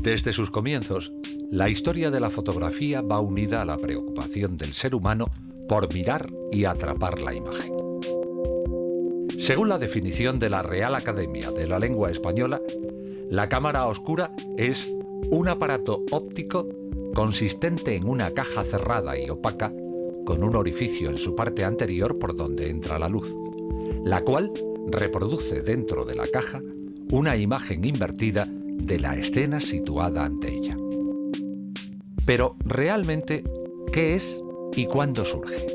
Desde sus comienzos, la historia de la fotografía va unida a la preocupación del ser humano por mirar y atrapar la imagen. Según la definición de la Real Academia de la Lengua Española, la cámara oscura es un aparato óptico consistente en una caja cerrada y opaca con un orificio en su parte anterior por donde entra la luz, la cual reproduce dentro de la caja una imagen invertida de la escena situada ante ella. Pero, realmente, ¿qué es y cuándo surge?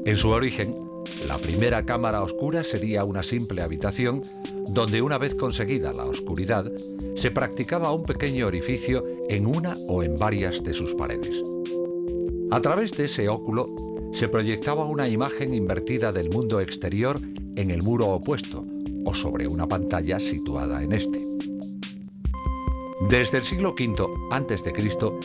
En su origen, la primera cámara oscura sería una simple habitación donde, una vez conseguida la oscuridad, se practicaba un pequeño orificio en una o en varias de sus paredes. A través de ese óculo se proyectaba una imagen invertida del mundo exterior en el muro opuesto o sobre una pantalla situada en este. Desde el siglo V a.C.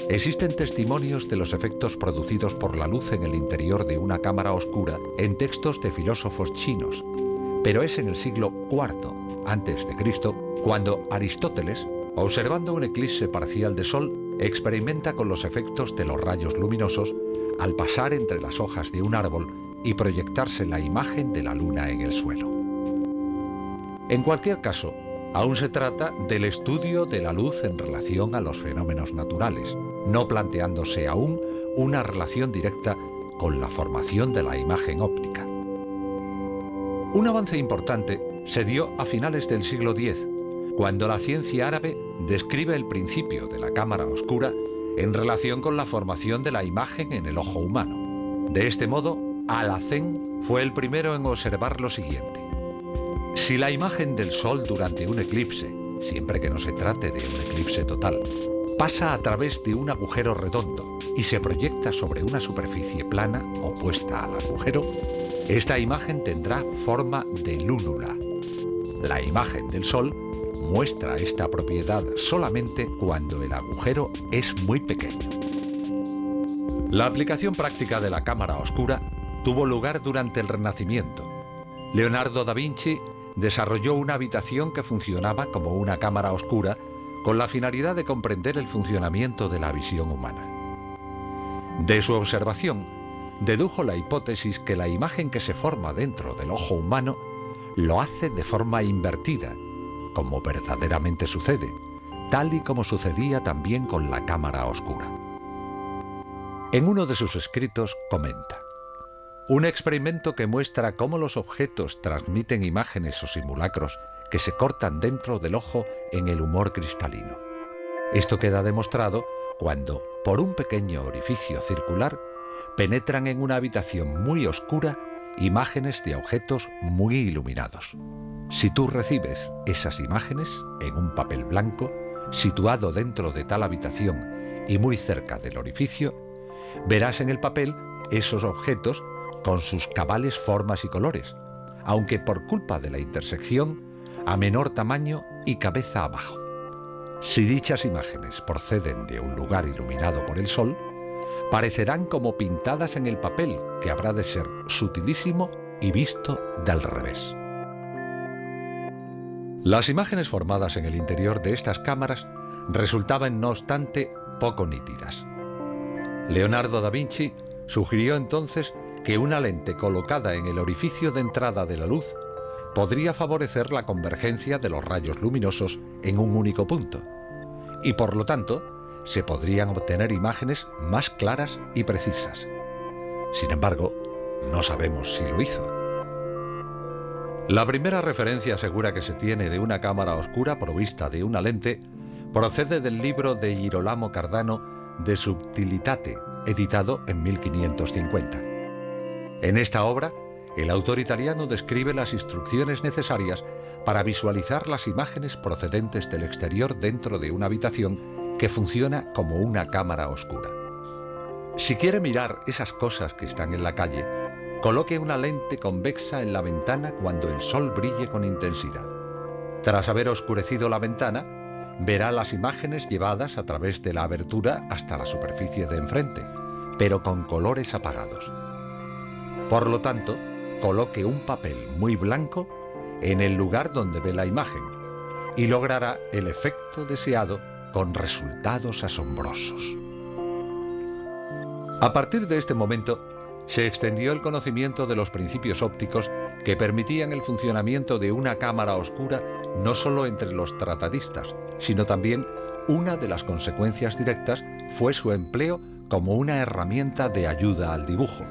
existen testimonios de los efectos producidos por la luz en el interior de una cámara oscura en textos de filósofos chinos, pero es en el siglo IV a.C. cuando Aristóteles, observando un eclipse parcial de sol, experimenta con los efectos de los rayos luminosos al pasar entre las hojas de un árbol y proyectarse la imagen de la luna en el suelo. En cualquier caso, aún se trata del estudio de la luz en relación a los fenómenos naturales, no planteándose aún una relación directa con la formación de la imagen óptica. Un avance importante se dio a finales del siglo X, cuando la ciencia árabe describe el principio de la cámara oscura en relación con la formación de la imagen en el ojo humano. De este modo, Alhazen fue el primero en observar lo siguiente. Si la imagen del Sol durante un eclipse, siempre que no se trate de un eclipse total, pasa a través de un agujero redondo y se proyecta sobre una superficie plana opuesta al agujero, esta imagen tendrá forma de lúnula. La imagen del Sol muestra esta propiedad solamente cuando el agujero es muy pequeño. La aplicación práctica de la cámara oscura tuvo lugar durante el Renacimiento. Leonardo da Vinci desarrolló una habitación que funcionaba como una cámara oscura con la finalidad de comprender el funcionamiento de la visión humana. De su observación, dedujo la hipótesis que la imagen que se forma dentro del ojo humano lo hace de forma invertida, como verdaderamente sucede, tal y como sucedía también con la cámara oscura. En uno de sus escritos comenta: un experimento que muestra cómo los objetos transmiten imágenes o simulacros que se cortan dentro del ojo en el humor cristalino. Esto queda demostrado cuando, por un pequeño orificio circular, penetran en una habitación muy oscura imágenes de objetos muy iluminados. Si tú recibes esas imágenes en un papel blanco, situado dentro de tal habitación y muy cerca del orificio, verás en el papel esos objetos con sus cabales formas y colores, aunque por culpa de la intersección, a menor tamaño y cabeza abajo. Si dichas imágenes proceden de un lugar iluminado por el sol, parecerán como pintadas en el papel, que habrá de ser sutilísimo y visto del revés. Las imágenes formadas en el interior de estas cámaras resultaban, no obstante, poco nítidas. Leonardo da Vinci sugirió entonces que una lente colocada en el orificio de entrada de la luz podría favorecer la convergencia de los rayos luminosos en un único punto, y por lo tanto se podrían obtener imágenes más claras y precisas. Sin embargo, no sabemos si lo hizo. La primera referencia segura que se tiene de una cámara oscura provista de una lente procede del libro de Girolamo Cardano De Subtilitate, editado en 1550. En esta obra, el autor italiano describe las instrucciones necesarias para visualizar las imágenes procedentes del exterior dentro de una habitación que funciona como una cámara oscura. Si quiere mirar esas cosas que están en la calle, coloque una lente convexa en la ventana cuando el sol brille con intensidad. Tras haber oscurecido la ventana, verá las imágenes llevadas a través de la abertura hasta la superficie de enfrente, pero con colores apagados. Por lo tanto, coloque un papel muy blanco en el lugar donde ve la imagen y logrará el efecto deseado con resultados asombrosos. A partir de este momento, se extendió el conocimiento de los principios ópticos que permitían el funcionamiento de una cámara oscura no solo entre los tratadistas, sino también una de las consecuencias directas fue su empleo como una herramienta de ayuda al dibujo.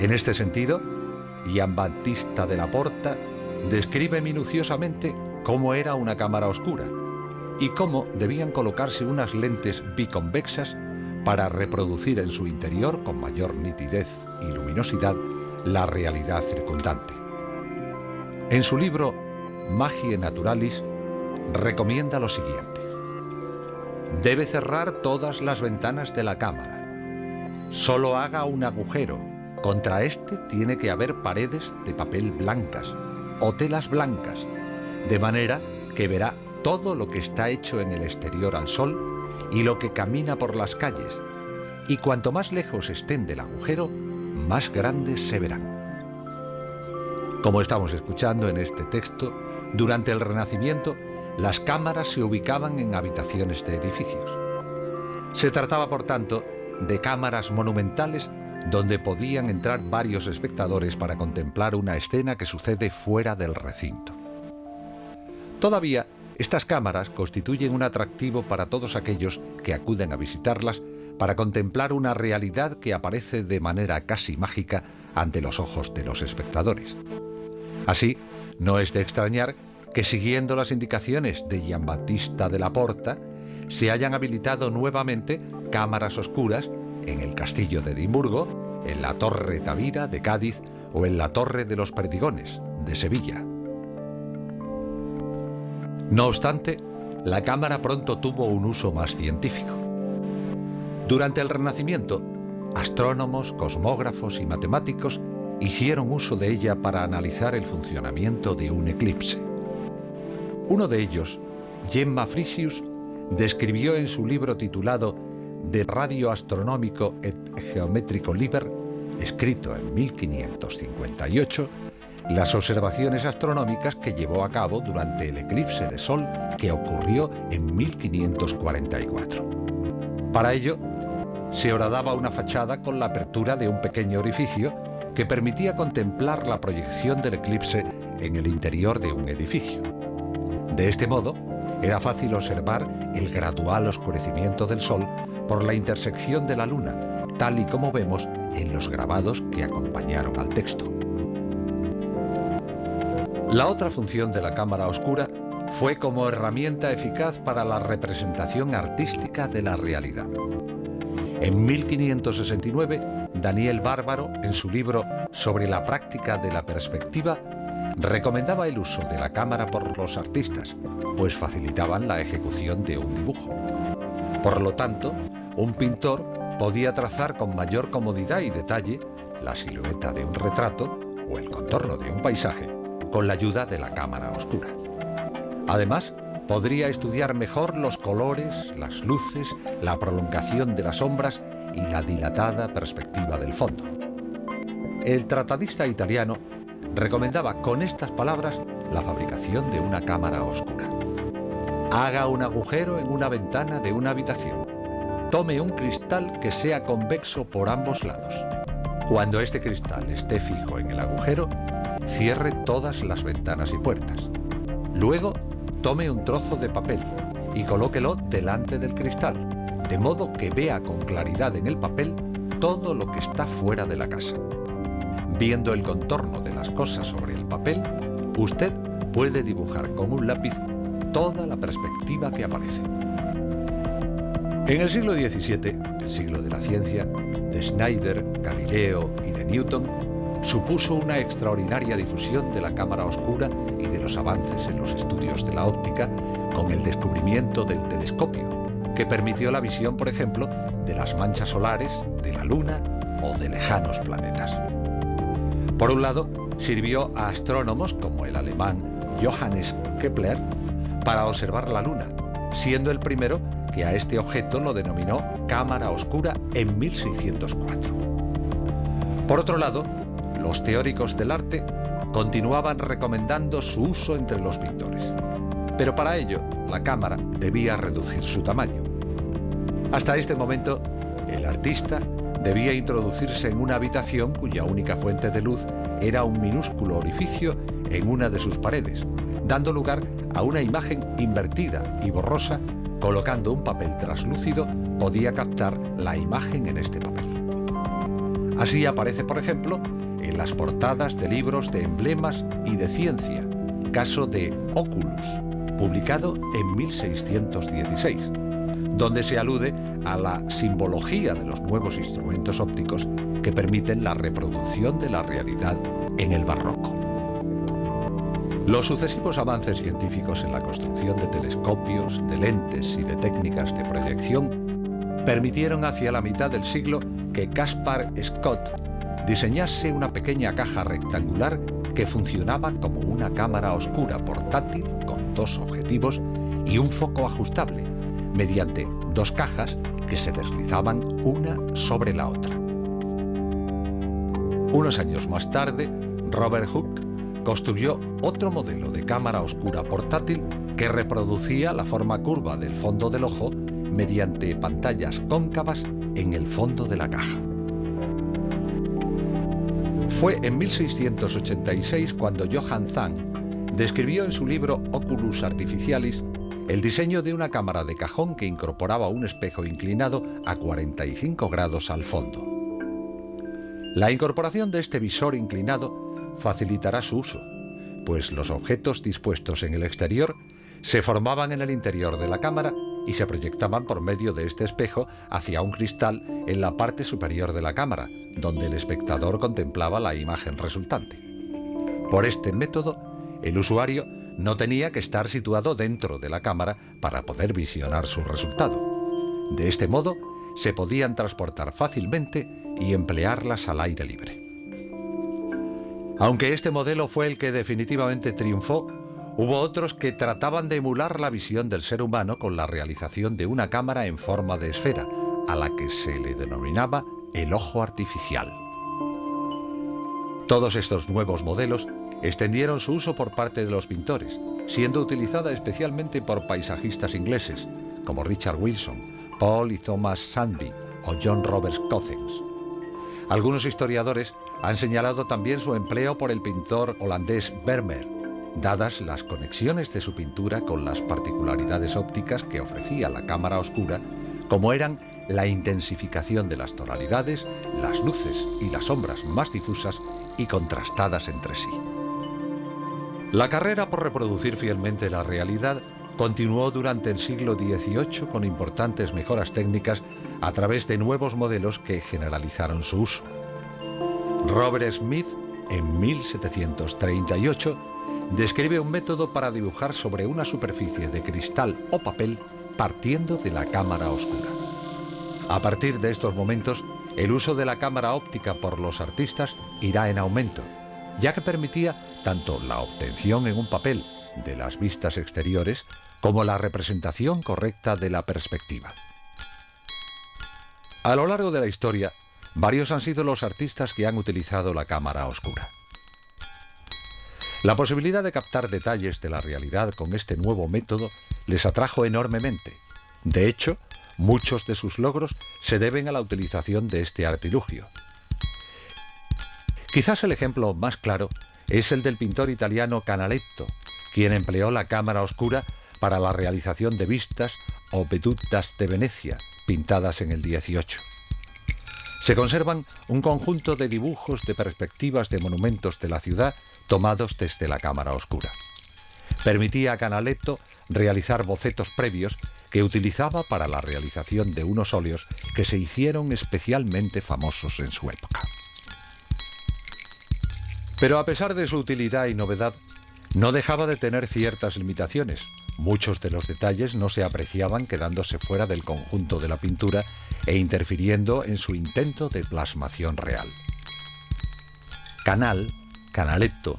En este sentido, Giambattista della Porta describe minuciosamente cómo era una cámara oscura y cómo debían colocarse unas lentes biconvexas para reproducir en su interior con mayor nitidez y luminosidad la realidad circundante. En su libro Magiae Naturalis recomienda lo siguiente: debe cerrar todas las ventanas de la cámara. Solo haga un agujero. Contra este tiene que haber paredes de papel blancas o telas blancas, de manera que verá todo lo que está hecho en el exterior al sol y lo que camina por las calles, y cuanto más lejos estén del agujero, más grandes se verán. Como estamos escuchando en este texto, durante el Renacimiento, las cámaras se ubicaban en habitaciones de edificios. Se trataba, por tanto, de cámaras monumentales donde podían entrar varios espectadores para contemplar una escena que sucede fuera del recinto. Todavía, estas cámaras constituyen un atractivo para todos aquellos que acuden a visitarlas para contemplar una realidad que aparece de manera casi mágica ante los ojos de los espectadores. Así, no es de extrañar que, siguiendo las indicaciones de Giambattista della Porta, se hayan habilitado nuevamente cámaras oscuras en el Castillo de Edimburgo, en la Torre Tavira de Cádiz o en la Torre de los Perdigones de Sevilla. No obstante, la cámara pronto tuvo un uso más científico. Durante el Renacimiento, astrónomos, cosmógrafos y matemáticos hicieron uso de ella para analizar el funcionamiento de un eclipse. Uno de ellos, Gemma Frisius, describió en su libro titulado De Radio Astronomico et Geometrico Liber, escrito en 1558, las observaciones astronómicas que llevó a cabo durante el eclipse de Sol que ocurrió en 1544. Para ello, se horadaba una fachada con la apertura de un pequeño orificio que permitía contemplar la proyección del eclipse en el interior de un edificio. De este modo, era fácil observar el gradual oscurecimiento del Sol por la intersección de la Luna, tal y como vemos en los grabados que acompañaron al texto. La otra función de la cámara oscura fue como herramienta eficaz para la representación artística de la realidad. En 1569, Daniel Bárbaro, en su libro Sobre la práctica de la perspectiva, recomendaba el uso de la cámara por los artistas, pues facilitaban la ejecución de un dibujo. Por lo tanto, un pintor podía trazar con mayor comodidad y detalle la silueta de un retrato o el contorno de un paisaje con la ayuda de la cámara oscura. Además, podría estudiar mejor los colores, las luces, la prolongación de las sombras y la dilatada perspectiva del fondo. El tratadista italiano recomendaba con estas palabras la fabricación de una cámara oscura. Haga un agujero en una ventana de una habitación. Tome un cristal que sea convexo por ambos lados. Cuando este cristal esté fijo en el agujero, cierre todas las ventanas y puertas. Luego, tome un trozo de papel y colóquelo delante del cristal, de modo que vea con claridad en el papel todo lo que está fuera de la casa. Viendo el contorno de las cosas sobre el papel, usted puede dibujar con un lápiz toda la perspectiva que aparece. En el siglo XVII, el siglo de la ciencia, de Schneider, Galileo y de Newton, supuso una extraordinaria difusión de la cámara oscura y de los avances en los estudios de la óptica con el descubrimiento del telescopio, que permitió la visión, por ejemplo, de las manchas solares, de la Luna o de lejanos planetas. Por un lado, sirvió a astrónomos como el alemán Johannes Kepler para observar la Luna, siendo el primero que a este objeto lo denominó cámara oscura en 1604. Por otro lado, los teóricos del arte continuaban recomendando su uso entre los pintores. pero para ello la cámara debía reducir su tamaño. Hasta este momento, el artista debía introducirse en una habitación cuya única fuente de luz era un minúsculo orificio en una de sus paredes, dando lugar a una imagen invertida y borrosa. Colocando un papel traslúcido podía captar la imagen en este papel. Así aparece, por ejemplo, en las portadas de libros de emblemas y de ciencia, caso de Oculus, publicado en 1616, donde se alude a la simbología de los nuevos instrumentos ópticos que permiten la reproducción de la realidad en el barroco. Los sucesivos avances científicos en la construcción de telescopios, de lentes y de técnicas de proyección permitieron hacia la mitad del siglo que Caspar Scott diseñase una pequeña caja rectangular que funcionaba como una cámara oscura portátil con dos objetivos y un foco ajustable, mediante dos cajas que se deslizaban una sobre la otra. Unos años más tarde, Robert Hooke construyó otro modelo de cámara oscura portátil que reproducía la forma curva del fondo del ojo mediante pantallas cóncavas en el fondo de la caja. Fue en 1686 cuando Johann Zahn describió en su libro Oculus Artificialis el diseño de una cámara de cajón que incorporaba un espejo inclinado a 45 grados al fondo. La incorporación de este visor inclinado facilitará su uso, pues los objetos dispuestos en el exterior se formaban en el interior de la cámara y se proyectaban por medio de este espejo hacia un cristal en la parte superior de la cámara, donde el espectador contemplaba la imagen resultante. Por este método, el usuario no tenía que estar situado dentro de la cámara para poder visionar su resultado. De este modo, se podían transportar fácilmente y emplearlas al aire libre. Aunque este modelo fue el que definitivamente triunfó, hubo otros que trataban de emular la visión del ser humano con la realización de una cámara en forma de esfera, a la que se le denominaba el ojo artificial. Todos estos nuevos modelos extendieron su uso por parte de los pintores, siendo utilizada especialmente por paisajistas ingleses, como Richard Wilson, Paul y Thomas Sandby o John Roberts Cothens. Algunos historiadores han señalado también su empleo por el pintor holandés Vermeer, dadas las conexiones de su pintura con las particularidades ópticas que ofrecía la cámara oscura, como eran la intensificación de las tonalidades, las luces y las sombras más difusas y contrastadas entre sí. La carrera por reproducir fielmente la realidad continuó durante el siglo XVIII con importantes mejoras técnicas a través de nuevos modelos que generalizaron su uso. Robert Smith, en 1738, describe un método para dibujar sobre una superficie de cristal o papel partiendo de la cámara oscura. A partir de estos momentos, el uso de la cámara óptica por los artistas irá en aumento, ya que permitía tanto la obtención en un papel de las vistas exteriores como la representación correcta de la perspectiva. A lo largo de la historia, varios han sido los artistas que han utilizado la cámara oscura. La posibilidad de captar detalles de la realidad con este nuevo método les atrajo enormemente. De hecho, muchos de sus logros se deben a la utilización de este artilugio. Quizás el ejemplo más claro es el del pintor italiano Canaletto, quien empleó la cámara oscura para la realización de vistas o veduttas de Venecia, pintadas en el 18. Se conservan un conjunto de dibujos de perspectivas de monumentos de la ciudad tomados desde la cámara oscura. Permitía a Canaletto realizar bocetos previos que utilizaba para la realización de unos óleos que se hicieron especialmente famosos en su época. Pero a pesar de su utilidad y novedad, no dejaba de tener ciertas limitaciones. Muchos de los detalles no se apreciaban quedándose fuera del conjunto de la pintura e interfiriendo en su intento de plasmación real. Canaletto,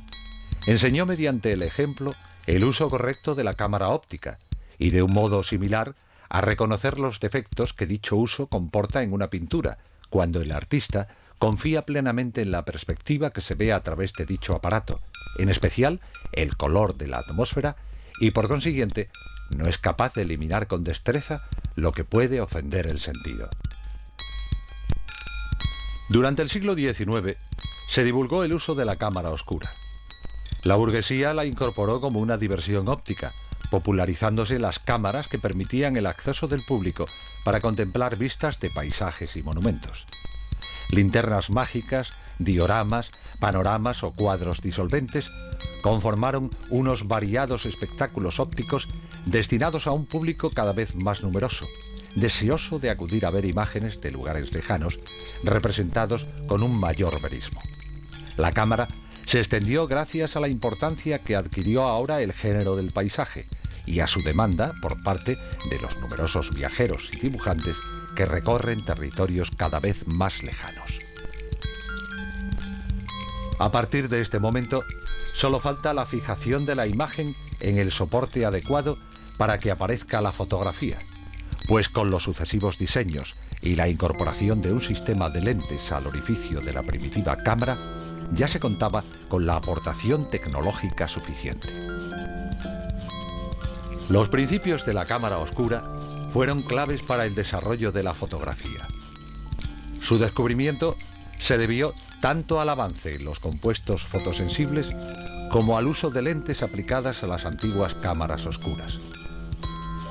enseñó mediante el ejemplo el uso correcto de la cámara óptica y de un modo similar a reconocer los defectos que dicho uso comporta en una pintura, cuando el artista confía plenamente en la perspectiva que se ve a través de dicho aparato, en especial el color de la atmósfera y por consiguiente no es capaz de eliminar con destreza lo que puede ofender el sentido. Durante el siglo XIX se divulgó el uso de la cámara oscura. La burguesía la incorporó como una diversión óptica, popularizándose las cámaras que permitían el acceso del público para contemplar vistas de paisajes y monumentos. Linternas mágicas, dioramas, panoramas o cuadros disolventes conformaron unos variados espectáculos ópticos destinados a un público cada vez más numeroso, deseoso de acudir a ver imágenes de lugares lejanos representados con un mayor verismo. La cámara se extendió gracias a la importancia que adquirió ahora el género del paisaje y a su demanda por parte de los numerosos viajeros y dibujantes que recorren territorios cada vez más lejanos. A partir de este momento, solo falta la fijación de la imagen en el soporte adecuado para que aparezca la fotografía, pues con los sucesivos diseños y la incorporación de un sistema de lentes al orificio de la primitiva cámara, ya se contaba con la aportación tecnológica suficiente. Los principios de la cámara oscura fueron claves para el desarrollo de la fotografía. Su descubrimiento se debió tanto al avance en los compuestos fotosensibles como al uso de lentes aplicadas a las antiguas cámaras oscuras.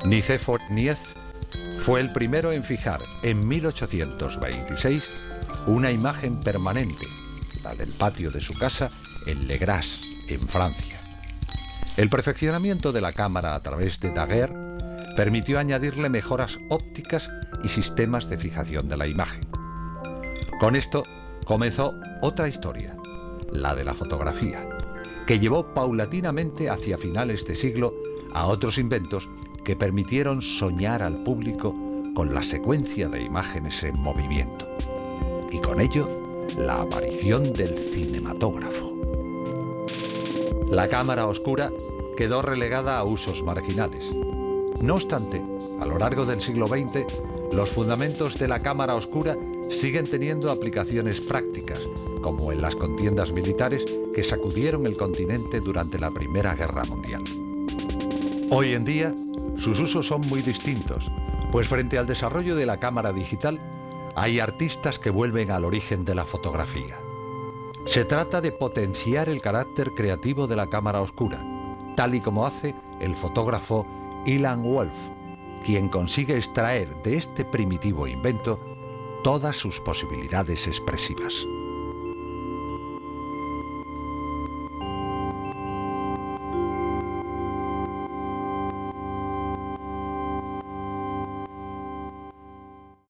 Nicéphore Niepce fue el primero en fijar en 1826 una imagen permanente, la del patio de su casa en Le Gras, en Francia. El perfeccionamiento de la cámara a través de Daguerre permitió añadirle mejoras ópticas y sistemas de fijación de la imagen. Con esto comenzó otra historia, la de la fotografía, que llevó paulatinamente hacia finales de siglo a otros inventos que permitieron soñar al público con la secuencia de imágenes en movimiento y con ello la aparición del cinematógrafo. La cámara oscura quedó relegada a usos marginales. No obstante, a lo largo del siglo XX, los fundamentos de la cámara oscura siguen teniendo aplicaciones prácticas, como en las contiendas militares que sacudieron el continente durante la Primera Guerra Mundial. Hoy en día, sus usos son muy distintos, pues frente al desarrollo de la cámara digital, hay artistas que vuelven al origen de la fotografía. Se trata de potenciar el carácter creativo de la cámara oscura, tal y como hace el fotógrafo Ilan Wolf, quien consigue extraer de este primitivo invento todas sus posibilidades expresivas.